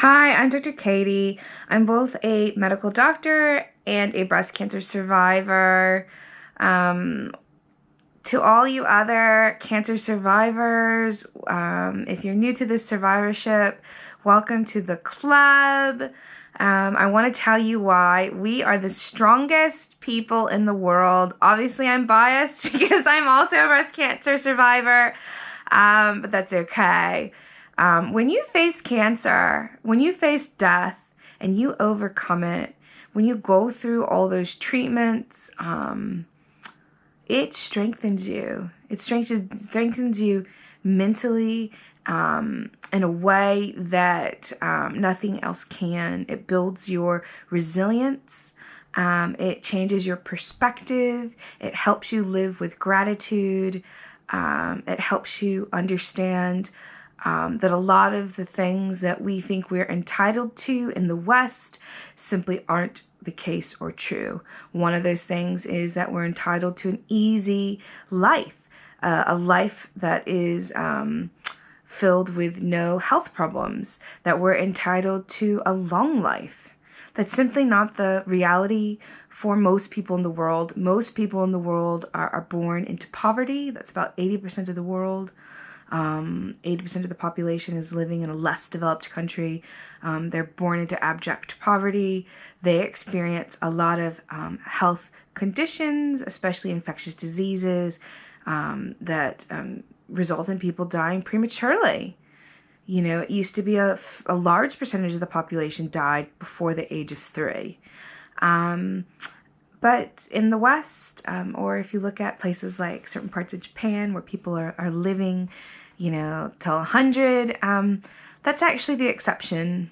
Hi, I'm Dr. Katie. I'm both a medical doctor and a breast cancer survivor. Um, to all you other cancer survivors, if you're new to this survivorship, welcome to the club. I want to tell you why we are the strongest people in the world. Obviously, I'm biased because I'm also a breast cancer survivor, but that's okay. When you face cancer, when you face death and you overcome it, when you go through all those treatments, it strengthens you. It strengthens you mentally in a way that nothing else can. It builds your resilience. It changes your perspective. It helps you live with gratitude. It helps you understand that a lot of the things that we think we're entitled to in the West simply aren't the case or true. One of those things is that we're entitled to an easy life, a life that is filled with no health problems, that we're entitled to a long life. That's simply not the reality for most people in the world. Most people in the world are born into poverty. That's about 80% of the world. 80% of the population is living in a less developed country. They're born into abject poverty. They experience a lot of health conditions, especially infectious diseases, that result in people dying prematurely. You know, it used to be a large percentage of the population died before the age of 3. But in the West, or if you look at places like certain parts of Japan where people are living, till 100, that's actually the exception.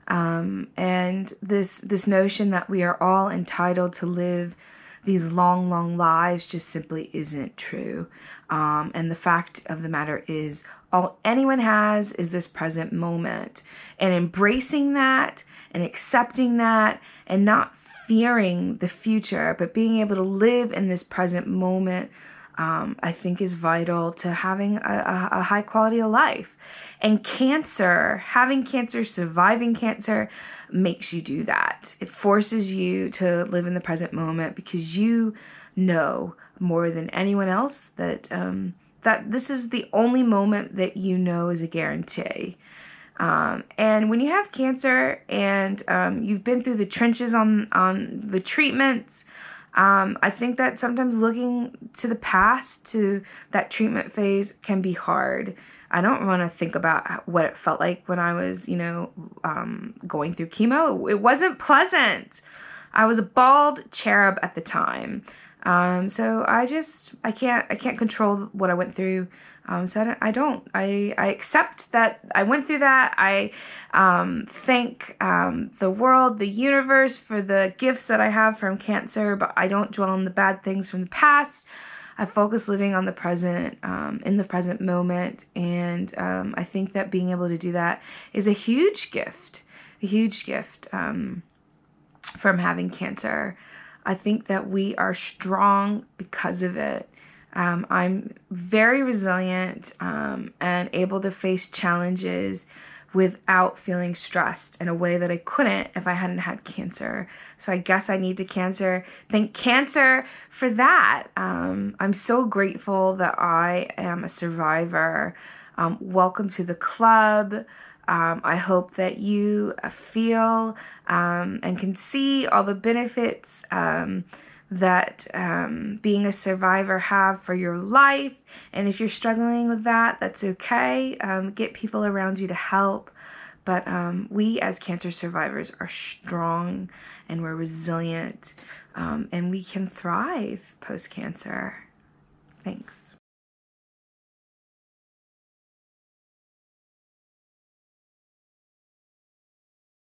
And this notion that we are all entitled to live these long, long lives just simply isn't true. And the fact of the matter is, all anyone has is this present moment. And embracing that and accepting that and not fearing the future, but being able to live in this present moment, I think is vital to having a high quality of life. And having cancer, surviving cancer makes you do that. It forces you to live in the present moment because you know more than anyone else that this is the only moment that you know is a guarantee. And when you have cancer and you've been through the trenches on the treatments, I think that sometimes looking to the past, to that treatment phase, can be hard. I don't want to think about what it felt like when I was, going through chemo. It wasn't pleasant. I was a bald cherub at the time. So I can't control what I went through. So I accept that I went through that. I thank the world, the universe for the gifts that I have from cancer, but I don't dwell on the bad things from the past. I focus living on the present, in the present moment. And I think that being able to do that is a huge gift from having cancer. I think that we are strong because of it. I'm very resilient and able to face challenges without feeling stressed in a way that I couldn't if I hadn't had cancer. So I guess I need to thank cancer for that. I'm so grateful that I am a survivor. Welcome to the club. I hope that you feel and can see all the benefits that being a survivor have for your life. And if you're struggling with that, that's okay. Get people around you to help. But we as cancer survivors are strong and we're resilient, and we can thrive post-cancer. Thanks.